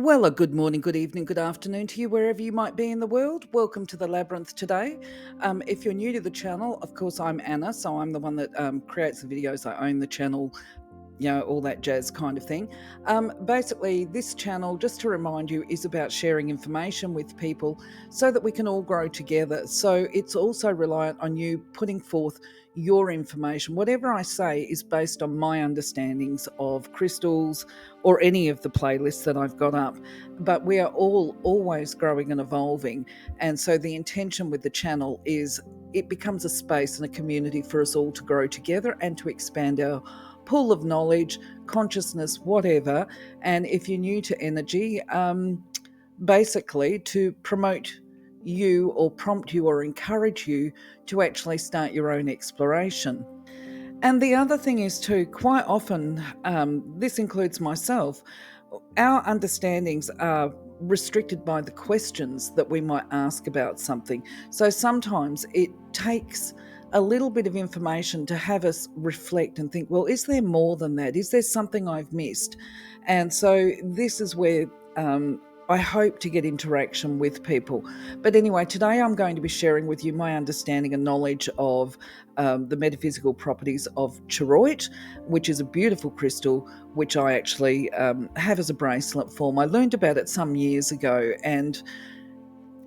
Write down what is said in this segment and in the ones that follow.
Well, a good morning, good evening, good afternoon to you, wherever you might be in the world. Welcome to the Labyrinth today. If you're new to the channel, of course, I'm Anna, so I'm the one that creates the videos. I own the channel, all that jazz kind of thing. Basically, this channel, just to remind you, is about sharing information with people so that we can all grow together. So it's also reliant on you putting forth your information. Whatever I say is based on my understandings of crystals or any of the playlists that I've got up. But we are all always growing and evolving. And so the intention with the channel is it becomes a space and a community for us all to grow together and to expand our pool of knowledge, consciousness, whatever. And if you're new to energy, basically to promote you or prompt you or encourage you to actually start your own exploration. And the other thing is too, quite often, this includes myself, our understandings are restricted by the questions that we might ask about something. So sometimes it takes a little bit of information to have us reflect and think, well, is there more than that? Is there something I've missed? And so this is where I hope to get interaction with people. But anyway, today I'm going to be sharing with you my understanding and knowledge of the metaphysical properties of Charoite, which is a beautiful crystal, which I actually have as a bracelet form. I learned about it some years ago, and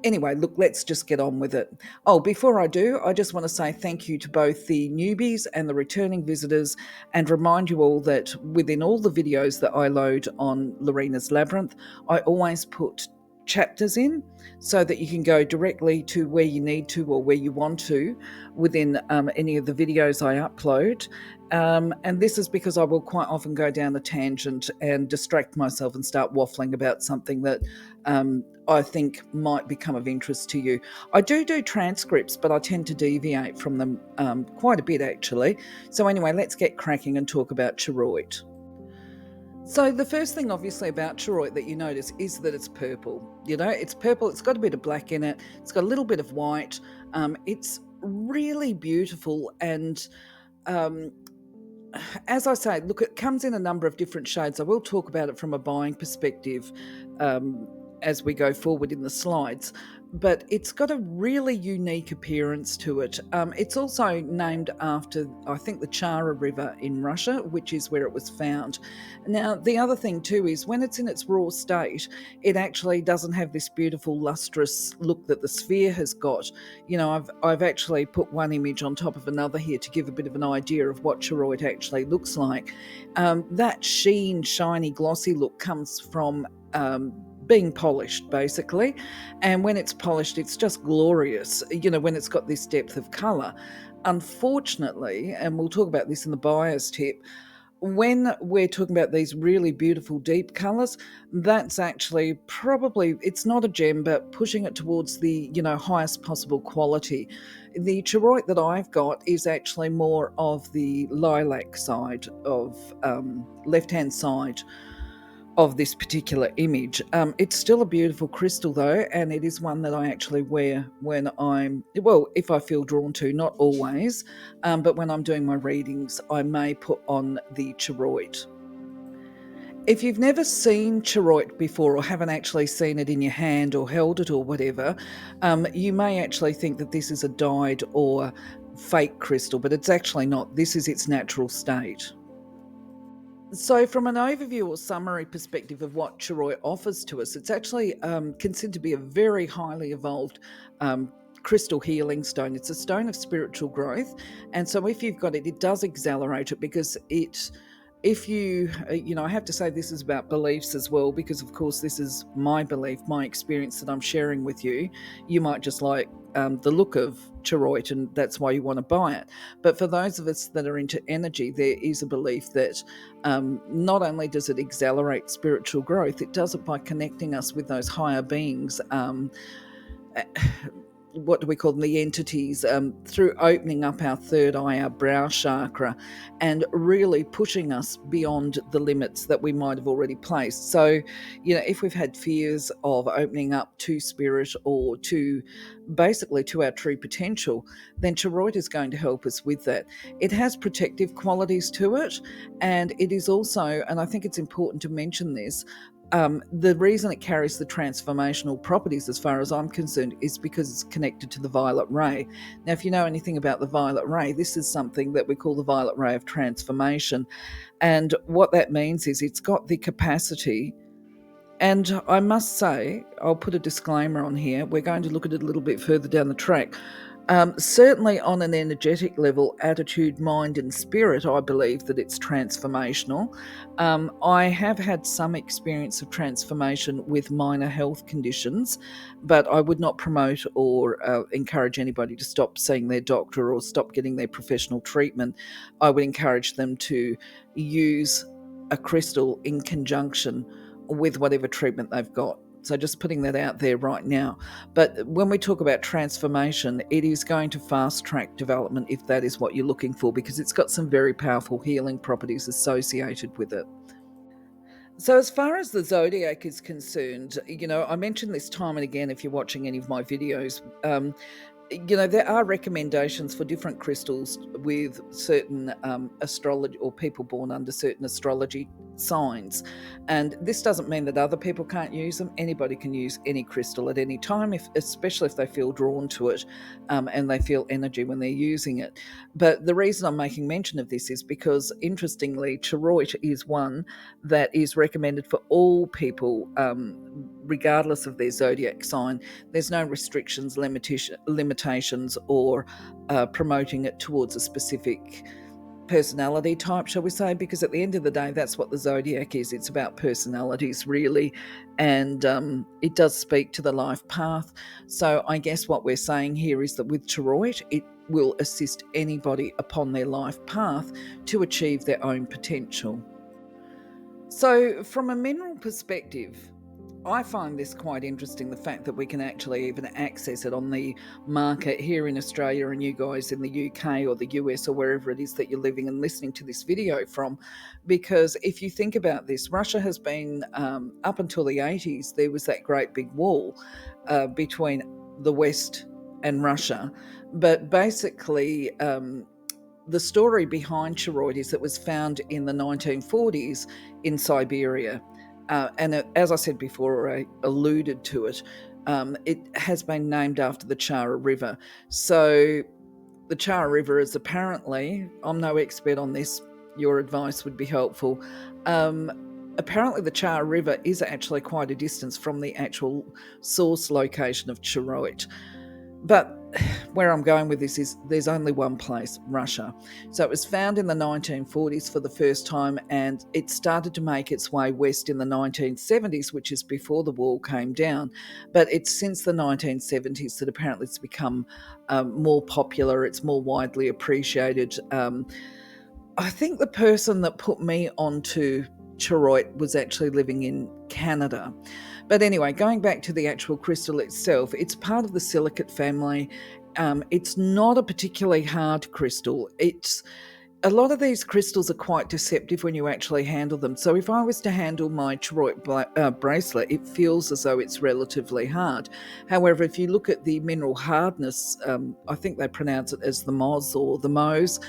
anyway, look, let's just get on with it. Oh, before I do, I just want to say thank you to both the newbies and the returning visitors, and remind you all that within all the videos that I load on Lorena's Labyrinth, I always put chapters in so that you can go directly to where you need to or where you want to within any of the videos I upload. And this is because I will quite often go down a tangent and distract myself and start waffling about something that I think might become of interest to you. I do transcripts, but I tend to deviate from them quite a bit, actually. So anyway, let's get cracking and talk about Charoite. So the first thing, obviously, about Charoite that you notice is that it's purple. It's purple. It's got a bit of black in it. It's got a little bit of white. It's really beautiful. And as I say, look, it comes in a number of different shades. I will talk about it from a buying perspective as we go forward in the slides, but it's got a really unique appearance to it. It's also named after, I think, the Chakra River in Russia, which is where it was found. Now, the other thing too is when it's in its raw state, it actually doesn't have this beautiful lustrous look that the sphere has got. I've actually put one image on top of another here to give a bit of an idea of what Charoite actually looks like. That sheen, shiny, glossy look comes from being polished, basically. And when it's polished, it's just glorious, when it's got this depth of colour. Unfortunately, and we'll talk about this in the buyer's tip, when we're talking about these really beautiful deep colours, that's actually probably, it's not a gem, but pushing it towards the, highest possible quality. The Charoite that I've got is actually more of the lilac side of, left-hand side of this particular image. It's still a beautiful crystal though, and it is one that I actually wear when if I feel drawn to, not always, but when I'm doing my readings, I may put on the Charoite. If you've never seen Charoite before or haven't actually seen it in your hand or held it or whatever, you may actually think that this is a dyed or fake crystal, but it's actually not. This is its natural state. So from an overview or summary perspective of what Charoite offers to us, it's actually considered to be a very highly evolved crystal healing stone. It's a stone of spiritual growth. And so if you've got it, it does accelerate it, because if you, I have to say this is about beliefs as well, because of course this is my belief, my experience that I'm sharing with you. You might just like the look of Charoite and that's why you want to buy it. But for those of us that are into energy, there is a belief that not only does it accelerate spiritual growth, it does it by connecting us with those higher beings. What do we call them, the entities, through opening up our third eye, our brow chakra, and really pushing us beyond the limits that we might have already placed. So, if we've had fears of opening up to spirit or to basically to our true potential, then Charoite is going to help us with that. It has protective qualities to it, and it is also, and I think it's important to mention this, The reason it carries the transformational properties, as far as I'm concerned, is because it's connected to the violet ray. Now, if you know anything about the violet ray, this is something that we call the violet ray of transformation. And what that means is it's got the capacity. And I must say, I'll put a disclaimer on here. We're going to look at it a little bit further down the track. Certainly on an energetic level, attitude, mind, and spirit, I believe that it's transformational. I have had some experience of transformation with minor health conditions, but I would not promote or encourage anybody to stop seeing their doctor or stop getting their professional treatment. I would encourage them to use a crystal in conjunction with whatever treatment they've got. So just putting that out there right now. But when we talk about transformation, it is going to fast track development if that is what you're looking for, because it's got some very powerful healing properties associated with it. So as far as the Zodiac is concerned, I mention this time and again if you're watching any of my videos. There are recommendations for different crystals with certain astrology, or people born under certain astrology signs. And this doesn't mean that other people can't use them. Anybody can use any crystal at any time, especially if they feel drawn to it and they feel energy when they're using it. But the reason I'm making mention of this is because, interestingly, Charoite is one that is recommended for all people, regardless of their zodiac sign. There's no restrictions, limitations, or promoting it towards a specific personality type, shall we say, because at the end of the day, that's what the Zodiac is. It's about personalities, really, and it does speak to the life path. So I guess what we're saying here is that with Charoite, it will assist anybody upon their life path to achieve their own potential. So from a mineral perspective, I find this quite interesting, the fact that we can actually even access it on the market here in Australia, and you guys in the UK or the US or wherever it is that you're living and listening to this video from. Because if you think about this, Russia has been, up until the 80s, there was that great big wall between the West and Russia. But basically, the story behind Charoite is it was found in the 1940s in Siberia. As I said before, or I alluded to it, it has been named after the Chara River. So the Chara River is apparently, I'm no expert on this, your advice would be helpful. Apparently the Chara River is actually quite a distance from the actual source location of Charoite. But where I'm going with this is there's only one place, Russia. So it was found in the 1940s for the first time, and it started to make its way west in the 1970s, which is before the wall came down. But it's since the 1970s that apparently it's become more popular, it's more widely appreciated. I think the person that put me onto Charoite was actually living in Canada. But anyway, going back to the actual crystal itself, it's part of the silicate family. It's not a particularly hard crystal. A lot of these crystals are quite deceptive when you actually handle them. So if I was to handle my Charoite bracelet, it feels as though it's relatively hard. However, if you look at the mineral hardness, I think they pronounce it as the Moz or the Mose,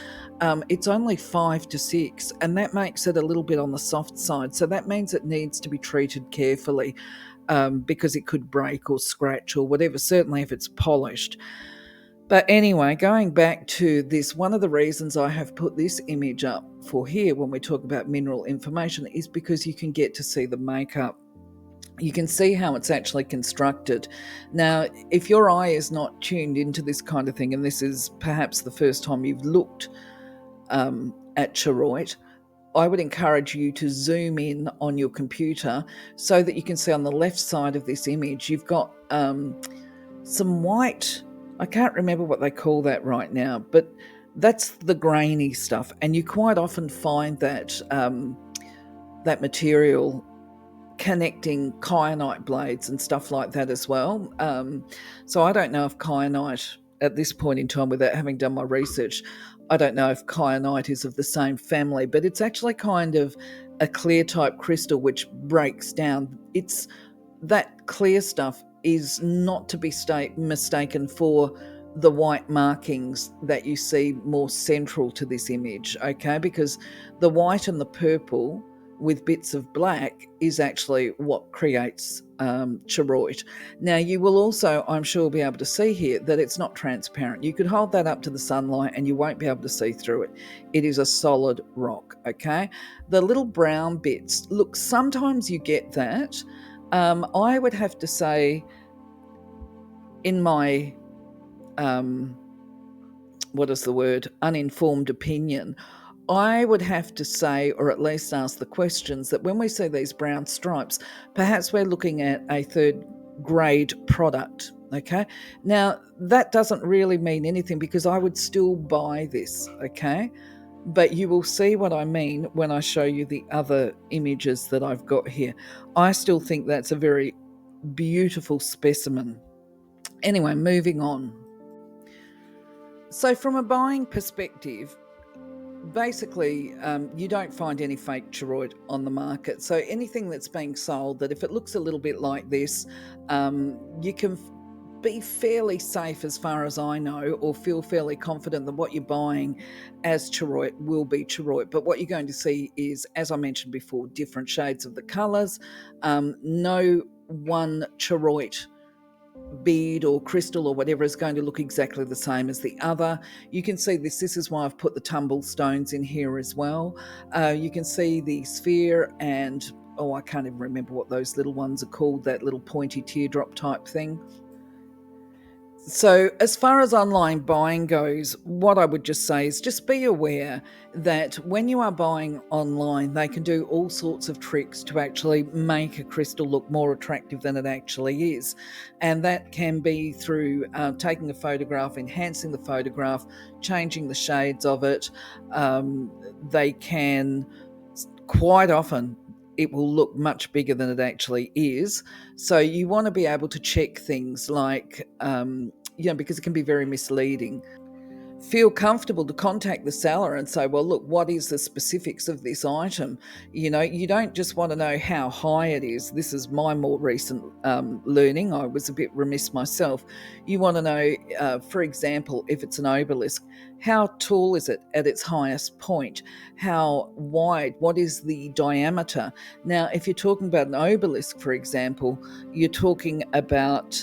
it's only 5 to 6, and that makes it a little bit on the soft side. So that means it needs to be treated carefully because it could break or scratch or whatever, certainly if it's polished. But anyway, going back to this, one of the reasons I have put this image up for here when we talk about mineral information is because you can get to see the makeup. You can see how it's actually constructed. Now, if your eye is not tuned into this kind of thing, and this is perhaps the first time you've looked at Charoite, I would encourage you to zoom in on your computer so that you can see on the left side of this image, you've got some white, I can't remember what they call that right now, but that's the grainy stuff. And you quite often find that that material connecting kyanite blades and stuff like that as well. So I don't know if kyanite, at this point in time, without having done my research, I don't know if kyanite is of the same family, but it's actually kind of a clear type crystal which breaks down. It's that clear stuff is not to be mistaken for the white markings that you see more central to this image, okay? Because the white and the purple with bits of black is actually what creates charoite. Now, you will also, I'm sure, be able to see here that it's not transparent. You could hold that up to the sunlight and you won't be able to see through it. It is a solid rock, okay? The little brown bits, look, sometimes you get that. I would have to say, in my uninformed opinion, I would have to say, or at least ask the questions, that when we see these brown stripes, perhaps we're looking at a third grade product. Okay. Now, that doesn't really mean anything because I would still buy this. Okay. But you will see what I mean when I show you the other images that I've got here. I still think that's a very beautiful specimen. Anyway, moving on. So, from a buying perspective, basically, you don't find any fake charoite on the market. So, anything that's being sold, that if it looks a little bit like this, you can be fairly safe, as far as I know, or feel fairly confident that what you're buying as charoite will be charoite. But what you're going to see is, as I mentioned before, different shades of the colours. No one charoite bead or crystal or whatever is going to look exactly the same as the other. You can see this is why I've put the tumble stones in here as well. You can see the sphere and I can't even remember what those little ones are called, that little pointy teardrop type thing. So, as far as online buying goes, what I would just say is just be aware that when you are buying online, they can do all sorts of tricks to actually make a crystal look more attractive than it actually is. And that can be through taking a photograph, enhancing the photograph, changing the shades of it. They can quite often, it will look much bigger than it actually is. So you want to be able to check things like, because it can be very misleading. Feel comfortable to contact the seller and say, well, look, what is the specifics of this item? You don't just want to know how high it is. This is my more recent learning. I was a bit remiss myself. You want to know, for example, if it's an obelisk, how tall is it at its highest point? How wide? What is the diameter? Now, if you're talking about an obelisk, for example, you're talking about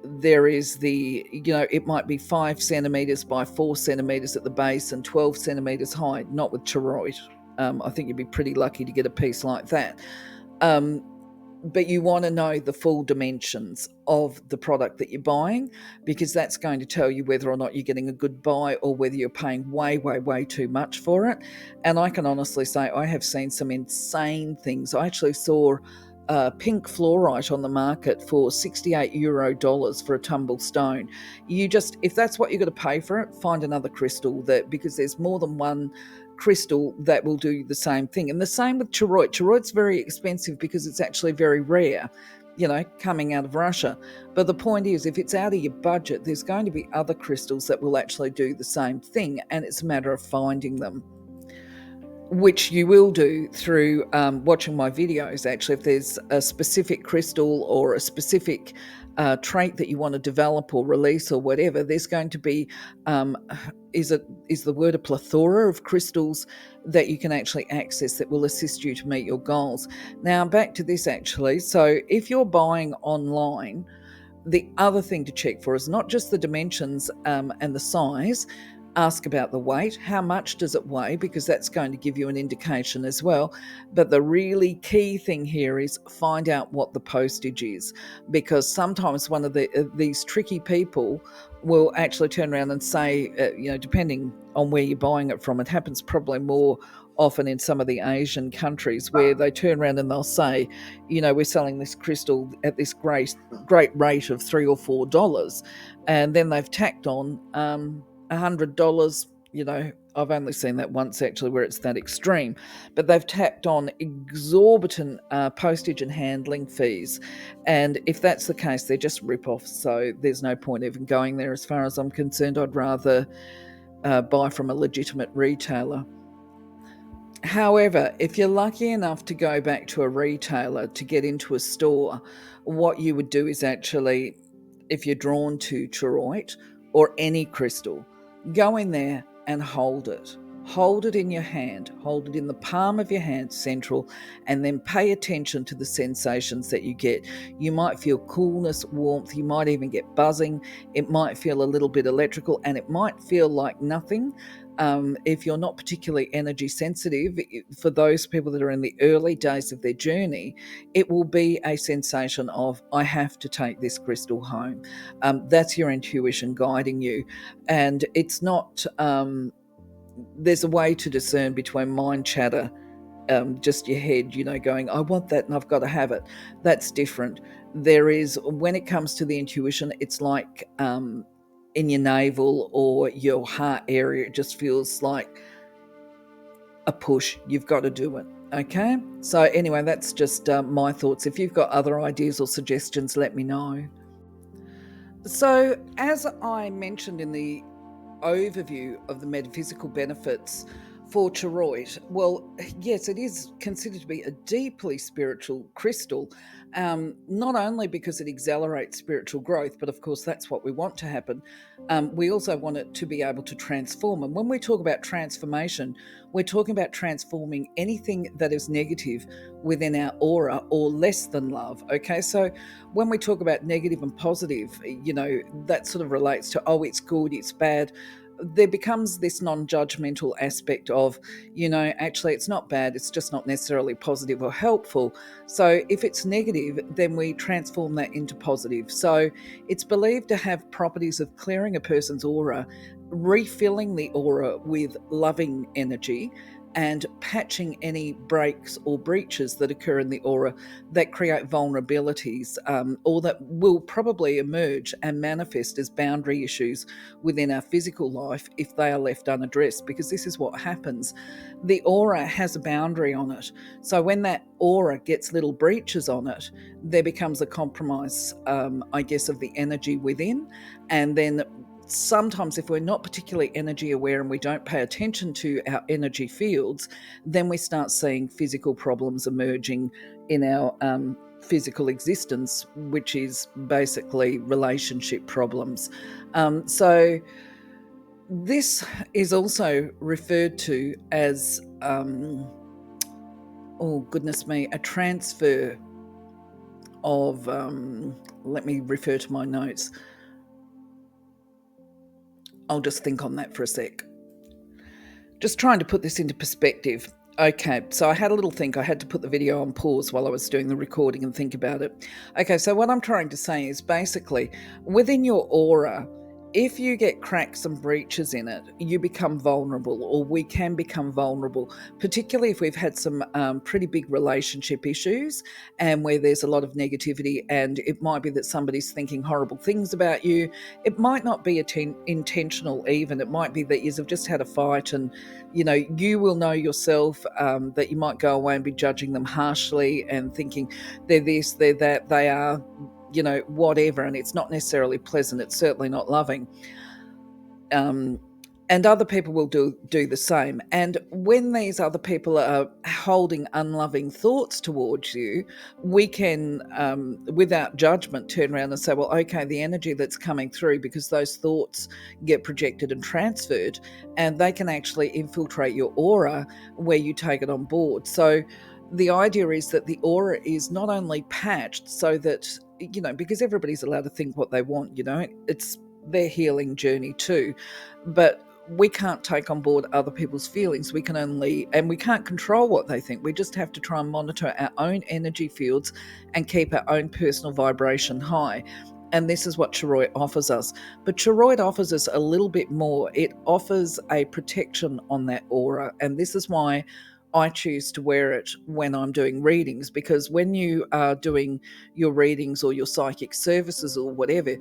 there is it might be 5 centimeters by 4 centimeters at the base and 12 centimeters high, not with charoite. I think you'd be pretty lucky to get a piece like that. But you want to know the full dimensions of the product that you're buying, because that's going to tell you whether or not you're getting a good buy or whether you're paying way, way, way too much for it. And I can honestly say I have seen some insane things. I actually saw pink fluorite on the market for €68 for a tumble stone. If that's what you're going to pay for it, find another crystal, because there's more than one crystal that will do the same thing. And the same with charoite. Charoite's very expensive because it's actually very rare, coming out of Russia. But the point is, if it's out of your budget, there's going to be other crystals that will actually do the same thing, and it's a matter of finding them, which you will do through watching my videos. Actually, if there's a specific crystal or a specific trait that you want to develop or release or whatever, there's going to be, is the word a plethora of crystals that you can actually access that will assist you to meet your goals. Now, back to this actually. So if you're buying online, the other thing to check for is not just the dimensions and the size. Ask about the weight. How much does it weigh? Because that's going to give you an indication as well. But the really key thing here is find out what the postage is, because sometimes one of these tricky people will actually turn around and say, depending on where you're buying it from, it happens probably more often in some of the Asian countries, where they turn around and they'll say, we're selling this crystal at this great rate of $3 or $4, and then they've tacked on $100. I've only seen that once actually, where it's that extreme, but they've tacked on exorbitant postage and handling fees. And if that's the case, they're just rip-offs. So there's no point even going there. As far as I'm concerned, I'd rather buy from a legitimate retailer. However, if you're lucky enough to go back to a retailer to get into a store, what you would do is actually, if you're drawn to charoite or any crystal, go in there and hold it. hold it in your hand, hold it in the palm of your hand, central, and then pay attention to the sensations that you get. You might feel coolness, warmth, you might even get buzzing, it might feel a little bit electrical, and it might feel like nothing. If you're not particularly energy sensitive, for those people that are in the early days of their journey, it will be a sensation of, I have to take this crystal home. That's your intuition guiding you. And it's not, there's a way to discern between mind chatter, just your head, going, I want that and I've got to have it. That's different. There is, when it comes to the intuition, it's like in your navel or your heart area, it just feels like a push. You've got to do it. Okay. So anyway, that's just my thoughts. If you've got other ideas or suggestions, let me know. So as I mentioned in the overview of the metaphysical benefits for Charoite, well, yes, it is considered to be a deeply spiritual crystal, not only because it accelerates spiritual growth, but of course that's what we want to happen. We also want it to be able to transform. And when we talk about transformation, we're talking about transforming anything that is negative within our aura or less than love. Okay, so when we talk about negative and positive, that sort of relates to, oh, it's good, it's bad. There becomes this non-judgmental aspect of, actually it's not bad, it's just not necessarily positive or helpful. So if it's negative, then we transform that into positive. So it's believed to have properties of clearing a person's aura, refilling the aura with loving energy, and patching any breaks or breaches that occur in the aura that create vulnerabilities, or that will probably emerge and manifest as boundary issues within our physical life if they are left unaddressed, because this is what happens. The aura has a boundary on it. So when that aura gets little breaches on it, there becomes a compromise, I guess, of the energy within. And then sometimes if we're not particularly energy aware and we don't pay attention to our energy fields, then we start seeing physical problems emerging in our physical existence, which is basically relationship problems. So this is also referred to as, oh goodness me, a transfer of, let me refer to my notes. I'll just think on that for a sec. Just trying to put this into perspective. Okay, so I had a little think. I had to put the video on pause while I was doing the recording and think about it. Okay, so what I'm trying to say is basically within your aura, if you get cracks and breaches in it, you become vulnerable, or we can become vulnerable, particularly if we've had some pretty big relationship issues and where there's a lot of negativity, and it might be that somebody's thinking horrible things about you. It might not be intentional even. It might be that you've just had a fight, and you will know yourself that you might go away and be judging them harshly and thinking they're this, they're that, they are whatever, and it's not necessarily pleasant. It's certainly not loving. And other people will do the same. And when these other people are holding unloving thoughts towards you, we can, without judgment, turn around and say, well, okay, the energy that's coming through, because those thoughts get projected and transferred, and they can actually infiltrate your aura where you take it on board. So the idea is that the aura is not only patched so that, because everybody's allowed to think what they want, it's their healing journey too, but we can't take on board other people's feelings. We can't control what they think. We just have to try and monitor our own energy fields and keep our own personal vibration high. And this is what Charoite offers us. But Charoite offers us a little bit more. It offers a protection on that aura. And this is why I choose to wear it when I'm doing readings, because when you are doing your readings or your psychic services or whatever,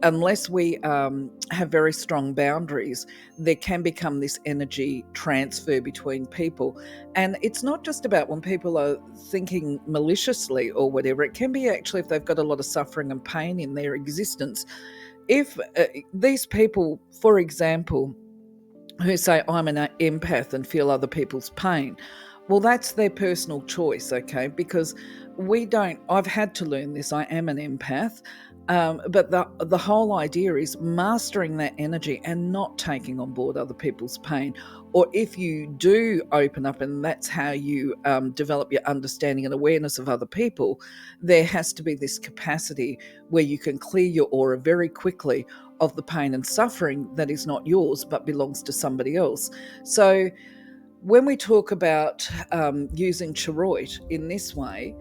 unless we have very strong boundaries, there can become this energy transfer between people. And it's not just about when people are thinking maliciously or whatever. It can be actually if they've got a lot of suffering and pain in their existence. If these people, for example, who say, I'm an empath and feel other people's pain, well, that's their personal choice, okay? Because I've had to learn this. I am an empath. But the whole idea is mastering that energy and not taking on board other people's pain. Or if you do open up and that's how you develop your understanding and awareness of other people, there has to be this capacity where you can clear your aura very quickly of the pain and suffering that is not yours but belongs to somebody else. So when we talk about using Charoite in this way,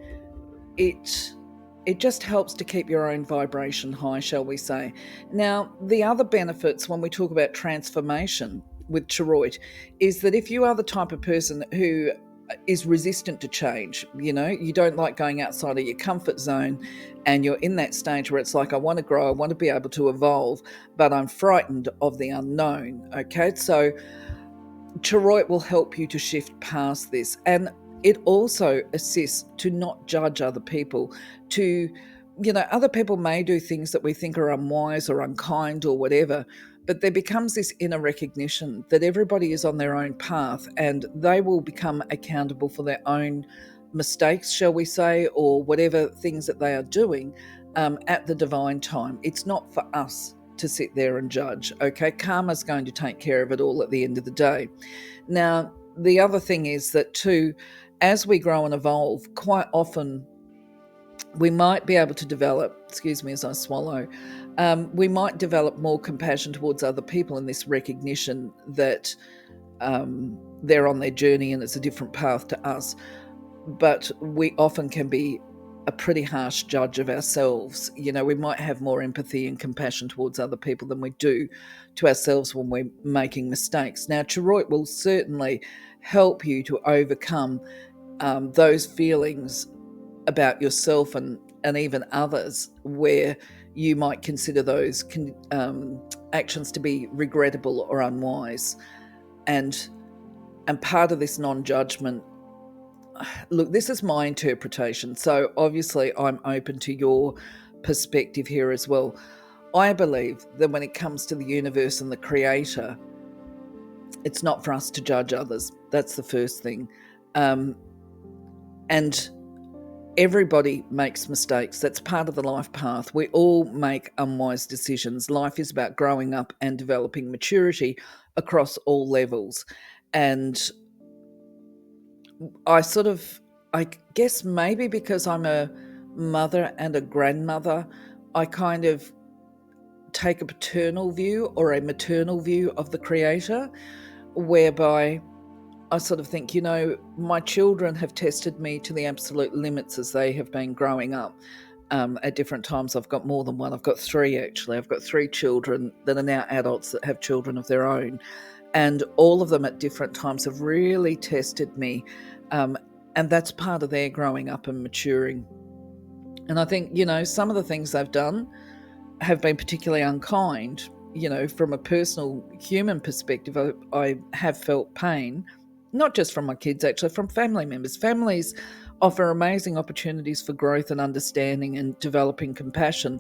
it just helps to keep your own vibration high, shall we say. Now, the other benefits when we talk about transformation with Charoite is that if you are the type of person who is resistant to change, you don't like going outside of your comfort zone, and you're in that stage where it's like, I want to grow, I want to be able to evolve, but I'm frightened of the unknown. Okay, so Charoite will help you to shift past this, and it also assists to not judge other people. Other people may do things that we think are unwise or unkind or whatever, but there becomes this inner recognition that everybody is on their own path and they will become accountable for their own mistakes, shall we say, or whatever things that they are doing at the divine time. It's not for us to sit there and judge. Okay, karma's going to take care of it all at the end of the day. Now, the other thing is that too, as we grow and evolve, quite often we might be able to develop, excuse me as I swallow, we might develop more compassion towards other people in this recognition that they're on their journey and it's a different path to us. But we often can be a pretty harsh judge of ourselves. We might have more empathy and compassion towards other people than we do to ourselves when we're making mistakes. Now, Charoite will certainly help you to overcome those feelings about yourself and even others where you might consider those actions to be regrettable or unwise. And part of this non-judgment, look, this is my interpretation, so obviously I'm open to your perspective here as well. I believe that when it comes to the universe and the creator, it's not for us to judge others. That's the first thing. And everybody makes mistakes. That's part of the life path. We all make unwise decisions. Life is about growing up and developing maturity across all levels. And I guess maybe because I'm a mother and a grandmother, I kind of take a paternal view or a maternal view of the creator, whereby I sort of think, my children have tested me to the absolute limits as they have been growing up at different times. I've got more than one. I've got three, actually. I've got three children that are now adults that have children of their own. And all of them at different times have really tested me. And that's part of their growing up and maturing. And I think, some of the things they've done have been particularly unkind. From a personal human perspective, I have felt pain, not just from my kids, actually, from family members. Families offer amazing opportunities for growth and understanding and developing compassion.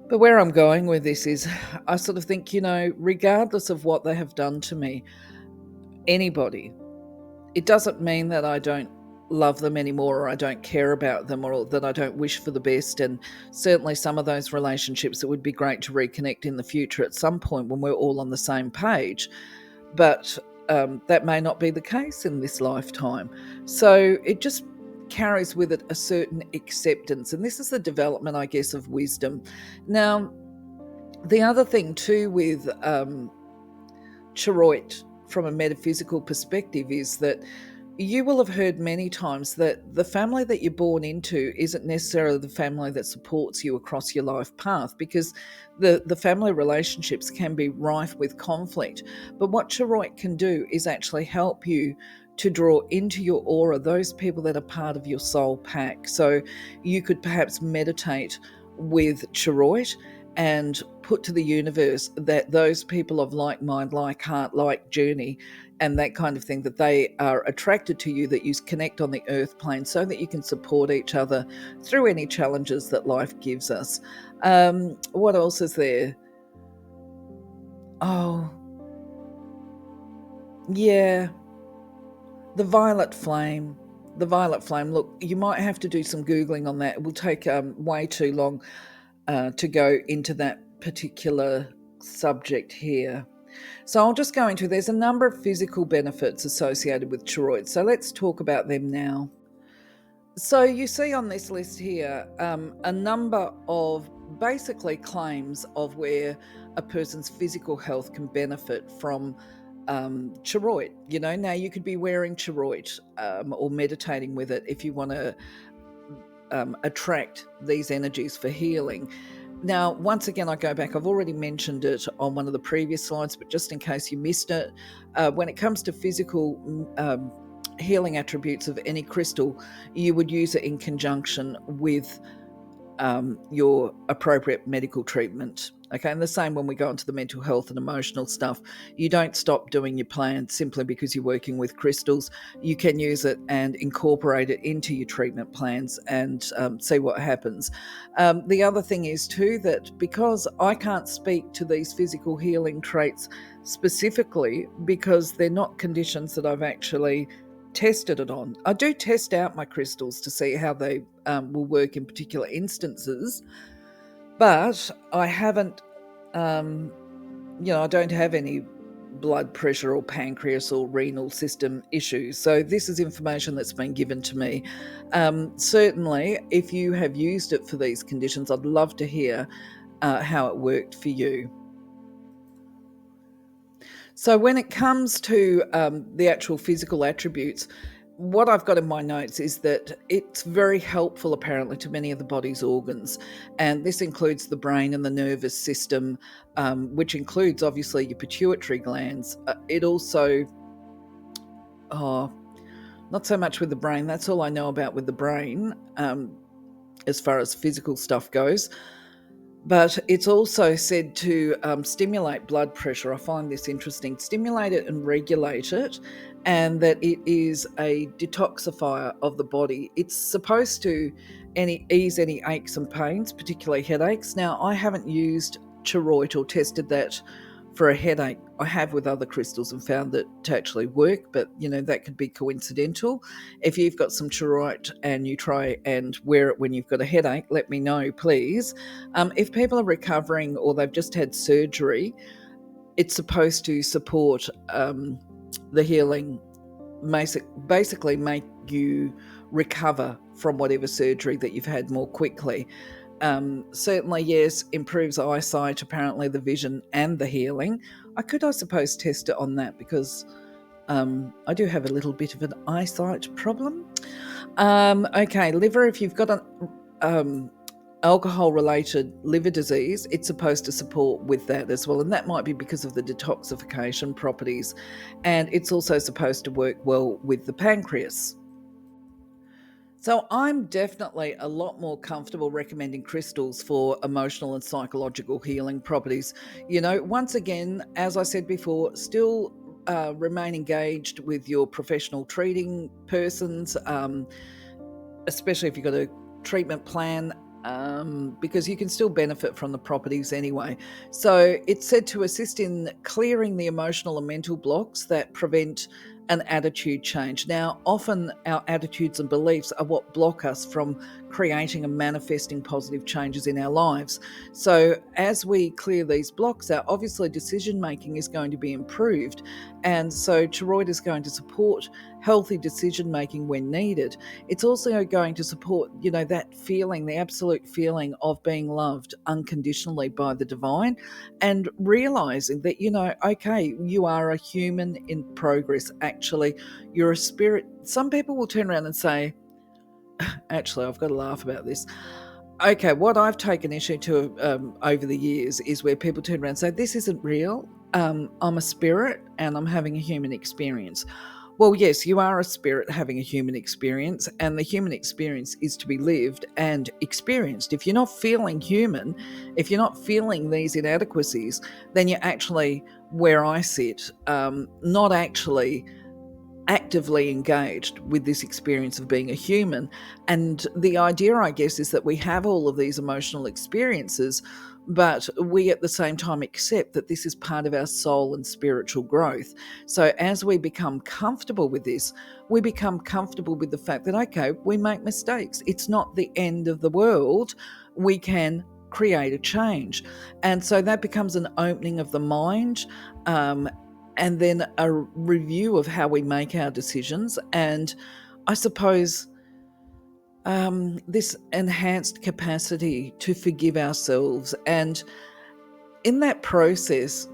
But where I'm going with this is, I sort of think, regardless of what they have done to me, anybody, it doesn't mean that I don't love them anymore, or I don't care about them, or that I don't wish for the best. And certainly some of those relationships, it would be great to reconnect in the future at some point when we're all on the same page. But that may not be the case in this lifetime. So it just carries with it a certain acceptance. And this is the development, I guess, of wisdom. Now, the other thing too with Charoite from a metaphysical perspective is that you will have heard many times that the family that you're born into isn't necessarily the family that supports you across your life path, because the family relationships can be rife with conflict. But what Charoite can do is actually help you to draw into your aura those people that are part of your soul pack. So you could perhaps meditate with Charoite and put to the universe that those people of like mind, like heart, like journey, and that kind of thing, that they are attracted to you, that you connect on the earth plane so that you can support each other through any challenges that life gives us. What else is there? Oh, yeah, the violet flame. The violet flame. Look, you might have to do some Googling on that. It will take way too long. to go into that particular subject here. So I'll just go into, there's a number of physical benefits associated with Charoite. So let's talk about them now. So you see on this list here a number of basically claims of where a person's physical health can benefit from Charoite. Now you could be wearing Charoite or meditating with it if you want to attract these energies for healing. Now, once again, I go back, I've already mentioned it on one of the previous slides, but just in case you missed it, when it comes to physical healing attributes of any crystal, you would use it in conjunction with your appropriate medical treatment. Okay, and the same when we go into the mental health and emotional stuff. You don't stop doing your plan simply because you're working with crystals. You can use it and incorporate it into your treatment plans and see what happens. The other thing is too that because I can't speak to these physical healing traits specifically because they're not conditions that I've actually tested it on. I do test out my crystals to see how they will work in particular instances, but I haven't, I don't have any blood pressure or pancreas or renal system issues. So this is information that's been given to me. Certainly, if you have used it for these conditions, I'd love to hear how it worked for you. So when it comes to the actual physical attributes, what I've got in my notes is that it's very helpful apparently to many of the body's organs, and this includes the brain and the nervous system, which includes obviously your pituitary glands. It also, not so much with the brain, that's all I know about with the brain as far as physical stuff goes. But it's also said to stimulate blood pressure. I find this interesting. Stimulate it and regulate it, and that it is a detoxifier of the body. It's supposed to ease any aches and pains, particularly headaches. Now, I haven't used Charoite or tested that for a headache. I have with other crystals and found that to actually work, but that could be coincidental. If you've got some Charoite and you try and wear it when you've got a headache, let me know, please. If people are recovering or they've just had surgery, it's supposed to support the healing, basically make you recover from whatever surgery that you've had more quickly. Certainly, yes, improves eyesight, apparently the vision and the healing. I suppose, test it on that because I do have a little bit of an eyesight problem. Okay, liver, if you've got an alcohol-related liver disease, it's supposed to support with that as well, and that might be because of the detoxification properties, and it's also supposed to work well with the pancreas. So I'm definitely a lot more comfortable recommending crystals for emotional and psychological healing properties. Once again, as I said before, still remain engaged with your professional treating persons, especially if you've got a treatment plan, because you can still benefit from the properties anyway. So it's said to assist in clearing the emotional and mental blocks that prevent an attitude change. Now, often our attitudes and beliefs are what block us from creating and manifesting positive changes in our lives. So as we clear these blocks out, obviously decision making is going to be improved. And so Charoite is going to support healthy decision making when needed. It's also going to support, that feeling, the absolute feeling of being loved unconditionally by the divine, and realizing that, okay, you are a human in progress. Actually, you're a spirit. Some people will turn around and say, actually, I've got to laugh about this. Okay, what I've taken issue to over the years is where people turn around and say, this isn't real. I'm a spirit and I'm having a human experience. Well, yes, you are a spirit having a human experience, and the human experience is to be lived and experienced. If you're not feeling human, if you're not feeling these inadequacies, then you're actually, where I sit, not actually actively engaged with this experience of being a human. And the idea, I guess, is that we have all of these emotional experiences, but we at the same time accept that this is part of our soul and spiritual growth. So as we become comfortable with this, we become comfortable with the fact that, okay, we make mistakes. It's not the end of the world. We can create a change. And so that becomes an opening of the mind, and then a review of how we make our decisions. And I suppose this enhanced capacity to forgive ourselves. And in that process,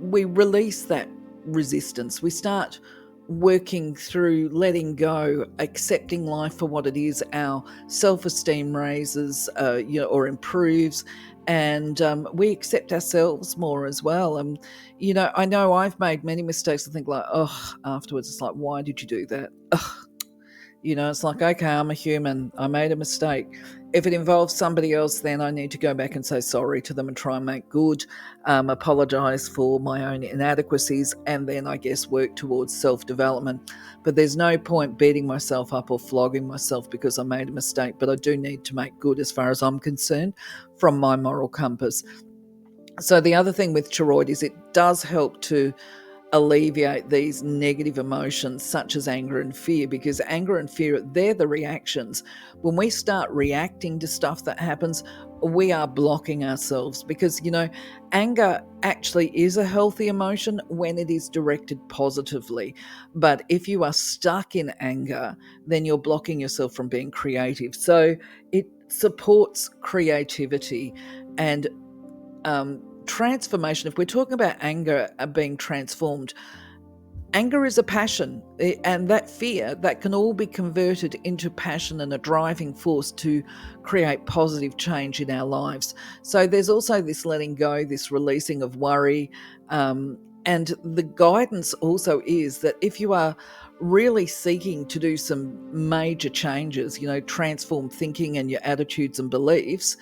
we release that resistance. We start working through letting go, accepting life for what it is. Our self-esteem raises, or improves, and we accept ourselves more as well. And I know I've made many mistakes. I think like, oh, afterwards, it's like, why did you do that? Ugh. It's like, okay, I'm a human. I made a mistake. If it involves somebody else, then I need to go back and say sorry to them and try and make good, apologize for my own inadequacies, and then I guess work towards self-development. But there's no point beating myself up or flogging myself because I made a mistake, but I do need to make good as far as I'm concerned from my moral compass. So the other thing with Charoite is it does help to alleviate these negative emotions such as anger and fear, because anger and fear, they're the reactions. When we start reacting to stuff that happens, we are blocking ourselves, because anger actually is a healthy emotion when it is directed positively. But if you are stuck in anger, then you're blocking yourself from being creative. So it supports creativity and transformation. If we're talking about anger being transformed, anger is a passion, and that fear, that can all be converted into passion and a driving force to create positive change in our lives. So there's also this letting go, this releasing of worry, and the guidance also is that if you are really seeking to do some major changes, transform thinking and your attitudes and beliefs,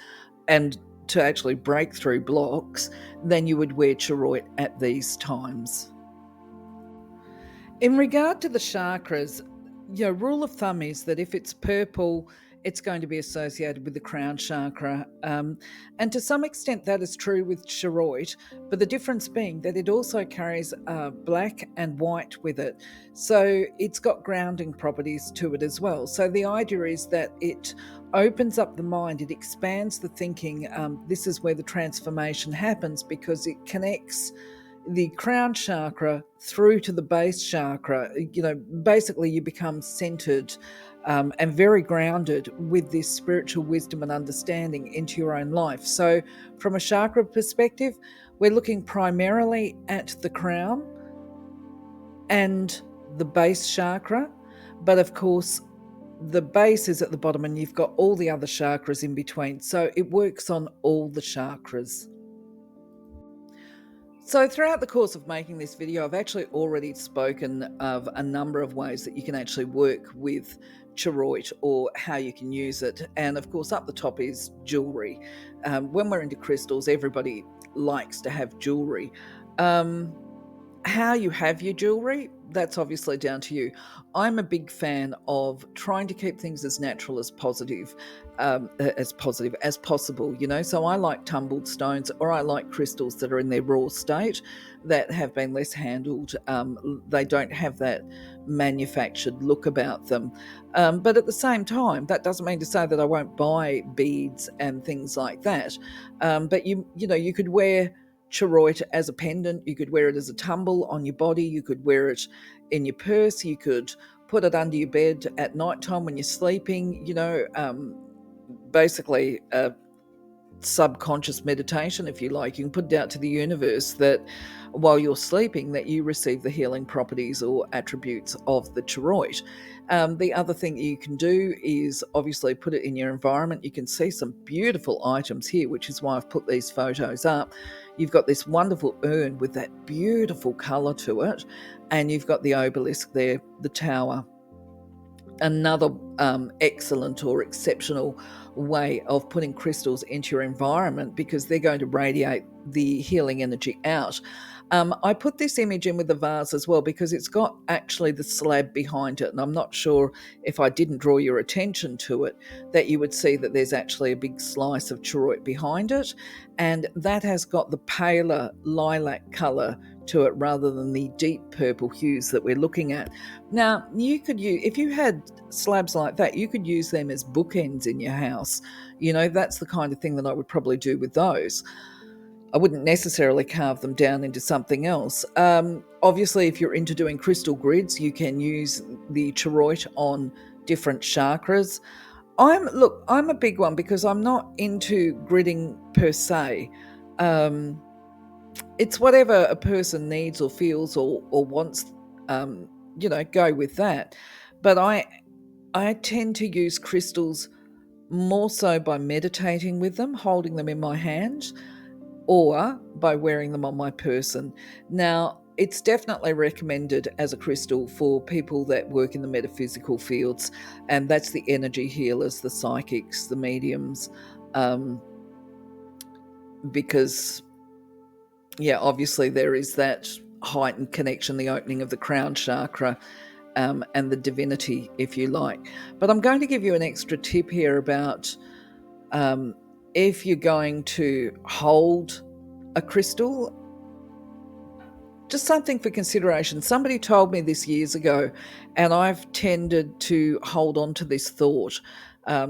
and to actually break through blocks, then you would wear Charoite at these times. In regard to the chakras, rule of thumb is that if it's purple, it's going to be associated with the crown chakra. And to some extent that is true with Charoite, but the difference being that it also carries black and white with it. So it's got grounding properties to it as well. So the idea is that it opens up the mind, it expands the thinking. This is where the transformation happens, because it connects the crown chakra through to the base chakra. Basically you become centered and very grounded with this spiritual wisdom and understanding into your own life. So from a chakra perspective, we're looking primarily at the crown and the base chakra, but of course the base is at the bottom and you've got all the other chakras in between. So it works on all the chakras. So throughout the course of making this video, I've actually already spoken of a number of ways that you can actually work with Charoite or how you can use it. And of course, up the top is jewelry. When we're into crystals, everybody likes to have jewelry. How you have your jewelry, that's obviously down to you. I'm a big fan of trying to keep things as natural as as possible, So I like tumbled stones, or I like crystals that are in their raw state, that have been less handled. They don't have that manufactured look about them. But at the same time, that doesn't mean to say that I won't buy beads and things like that. But you could wear Charoite as a pendant, you could wear it as a tumble on your body, you could wear it in your purse, you could put it under your bed at nighttime when you're sleeping, basically subconscious meditation, if you like. You can put it out to the universe that while you're sleeping, that you receive the healing properties or attributes of the Charoite. The other thing you can do is obviously put it in your environment. You can see some beautiful items here, which is why I've put these photos up. You've got this wonderful urn with that beautiful colour to it, and you've got the obelisk there, the tower. Another excellent or exceptional way of putting crystals into your environment, because they're going to radiate the healing energy out. I put this image in with the vase as well because it's got actually the slab behind it, and I'm not sure if I didn't draw your attention to it that you would see that there's actually a big slice of Charoite behind it, and that has got the paler lilac colour to it rather than the deep purple hues that we're looking at. Now, you could use, if you had slabs like that, you could use them as bookends in your house. You know, that's the kind of thing that I would probably do with those. I wouldn't necessarily carve them down into something else. Obviously, if you're into doing crystal grids, you can use the Charoite on different chakras. I'm a big one because I'm not into gridding per se. It's whatever a person needs or feels or wants, go with that. But I tend to use crystals more so by meditating with them, holding them in my hand, or by wearing them on my person. Now, it's definitely recommended as a crystal for people that work in the metaphysical fields, and that's the energy healers, the psychics, the mediums, because, yeah, obviously there is that heightened connection, the opening of the crown chakra, and the divinity, if you like. But I'm going to give you an extra tip here about if you're going to hold a crystal, just something for consideration. Somebody told me this years ago, and I've tended to hold on to this thought.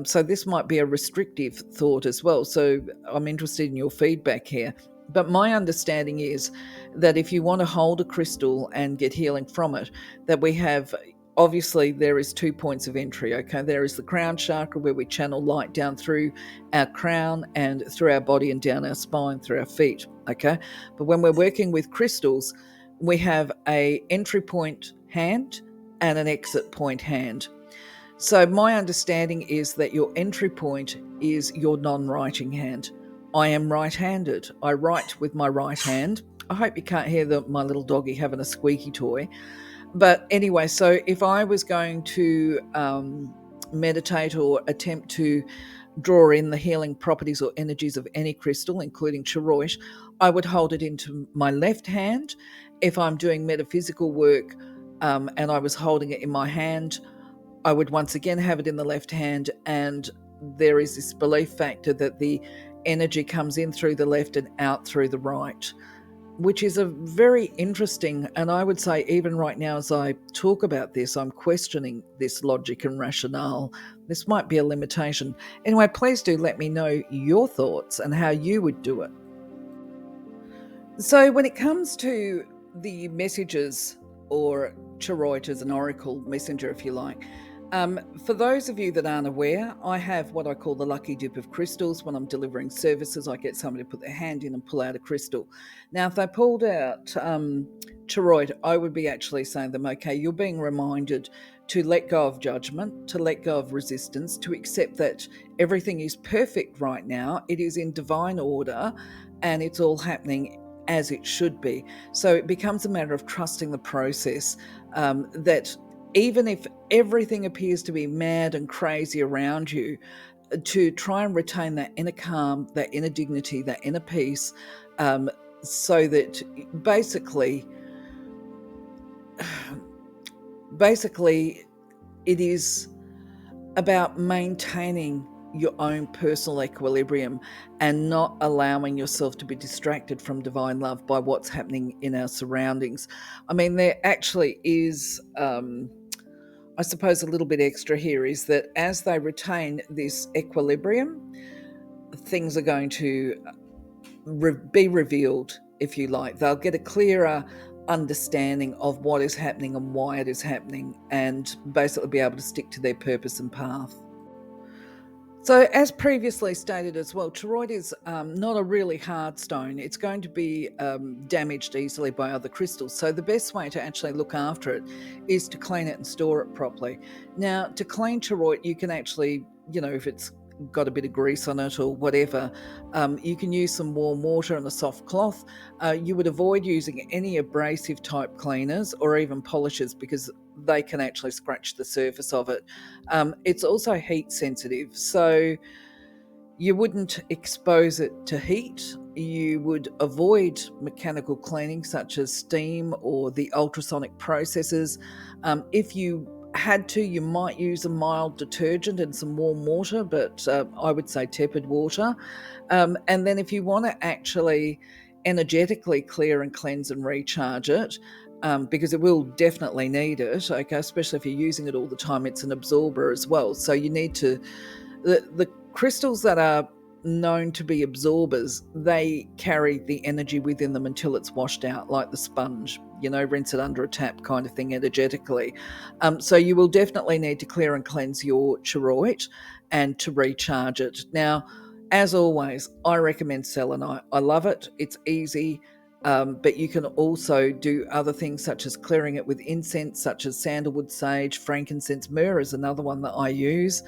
So this might be a restrictive thought as well. So I'm interested in your feedback here. But my understanding is that if you want to hold a crystal and get healing from it, that we have, obviously there is 2 points of entry, okay? There is the crown chakra where we channel light down through our crown and through our body and down our spine, through our feet, okay? But when we're working with crystals, we have a entry point hand and an exit point hand. So my understanding is that your entry point is your non-writing hand. I am right-handed. I write with my right hand. I hope you can't hear my little doggy having a squeaky toy. But anyway, so if I was going to meditate or attempt to draw in the healing properties or energies of any crystal, including Charoite, I would hold it into my left hand. If I'm doing metaphysical work and I was holding it in my hand, I would once again have it in the left hand, and there is this belief factor that the energy comes in through the left and out through the right, which is a very interesting, and I would say even right now as I talk about this, I'm questioning this logic and rationale. This might be a limitation. Anyway, please do let me know your thoughts and how you would do it. So when it comes to the messages, or Charoite as an oracle messenger, if you like, for those of you that aren't aware, I have what I call the lucky dip of crystals. When I'm delivering services, I get somebody to put their hand in and pull out a crystal. Now, if they pulled out Charoite, I would be actually saying to them, okay, you're being reminded to let go of judgment, to let go of resistance, to accept that everything is perfect right now. It is in divine order and it's all happening as it should be. So it becomes a matter of trusting the process, that even if everything appears to be mad and crazy around you, to try and retain that inner calm, that inner dignity, that inner peace, so that basically it is about maintaining your own personal equilibrium and not allowing yourself to be distracted from divine love by what's happening in our surroundings. I mean, there actually is, I suppose, a little bit extra here is that as they retain this equilibrium, things are going to be revealed, if you like. They'll get a clearer understanding of what is happening and why it is happening, and basically be able to stick to their purpose and path. So as previously stated as well, Charoite is not a really hard stone. It's going to be damaged easily by other crystals. So the best way to actually look after it is to clean it and store it properly. Now, to clean Charoite, you can actually, if it's got a bit of grease on it or whatever, you can use some warm water and a soft cloth. You would avoid using any abrasive type cleaners or even polishers because they can actually scratch the surface of it. It's also heat sensitive, so you wouldn't expose it to heat you would avoid mechanical cleaning such as steam or the ultrasonic processes. If you had to, you might use a mild detergent and some warm water, but I would say tepid water. And then if you want to actually energetically clear and cleanse and recharge it, because it will definitely need it, okay, especially if you're using it all the time, it's an absorber as well. So you need to, the crystals that are known to be absorbers, they carry the energy within them until it's washed out, like the sponge, rinse it under a tap kind of thing energetically. So you will definitely need to clear and cleanse your charoite and to recharge it. Now, as always, I recommend selenite. I love it. It's easy. But you can also do other things such as clearing it with incense, such as sandalwood, sage, frankincense. Myrrh is another one that I use.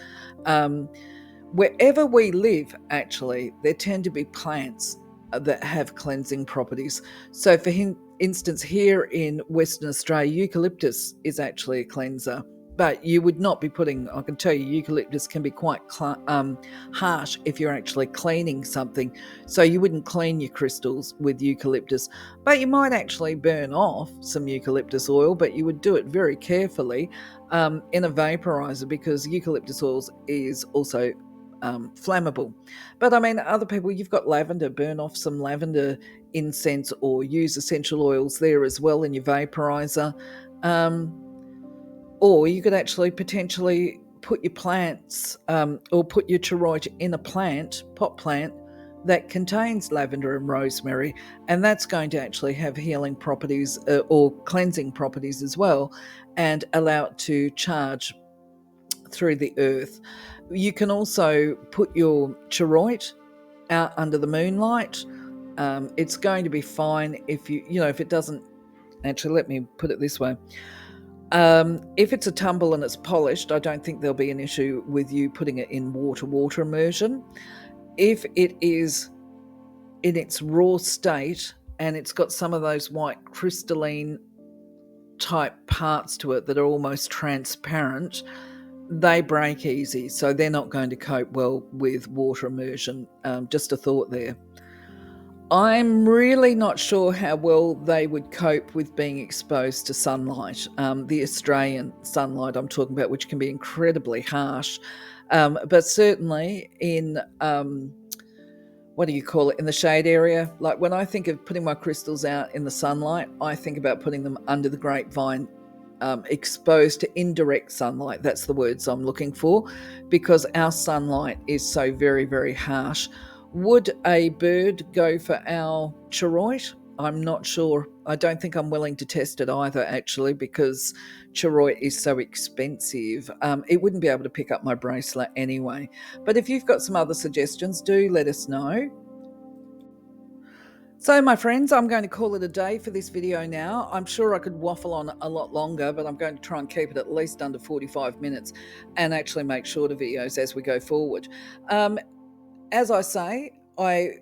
Wherever we live, actually, there tend to be plants that have cleansing properties. So, for instance, here in Western Australia, eucalyptus is actually a cleanser. But you would not be putting, I can tell you, eucalyptus can be quite harsh if you're actually cleaning something. So you wouldn't clean your crystals with eucalyptus. But you might actually burn off some eucalyptus oil, but you would do it very carefully in a vaporizer, because eucalyptus oils is also flammable. But I mean, other people, you've got lavender, burn off some lavender incense or use essential oils there as well in your vaporizer. Or you could actually potentially put your plants or put your charoite in a pot plant that contains lavender and rosemary, and that's going to actually have healing properties or cleansing properties as well, and allow it to charge through the earth. You can also put your charoite out under the moonlight. It's going to be fine if if it doesn't, actually, let me put it this way. If it's a tumble and it's polished, I don't think there'll be an issue with you putting it in water immersion. If it is in its raw state and it's got some of those white crystalline type parts to it that are almost transparent, they break easy, so they're not going to cope well with water immersion. Just a thought there. I'm really not sure how well they would cope with being exposed to sunlight, the Australian sunlight I'm talking about, which can be incredibly harsh. But certainly in, in the shade area. Like when I think of putting my crystals out in the sunlight, I think about putting them under the grapevine, exposed to indirect sunlight. That's the words I'm looking for, because our sunlight is so very, very harsh. Would a bird go for our charoite? I'm not sure. I don't think I'm willing to test it either, actually, because charoite is so expensive. It wouldn't be able to pick up my bracelet anyway. But if you've got some other suggestions, do let us know. So, my friends, I'm going to call it a day for this video now. I'm sure I could waffle on a lot longer, but I'm going to try and keep it at least under 45 minutes and actually make shorter videos as we go forward. As I say, I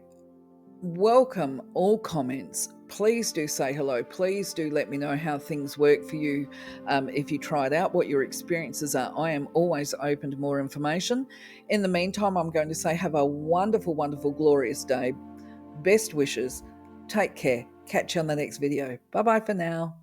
welcome all comments. Please do say hello. Please do let me know how things work for you. If you try it out, what your experiences are. I am always open to more information. In the meantime, I'm going to say have a wonderful, wonderful, glorious day. Best wishes. Take care. Catch you on the next video. Bye-bye for now.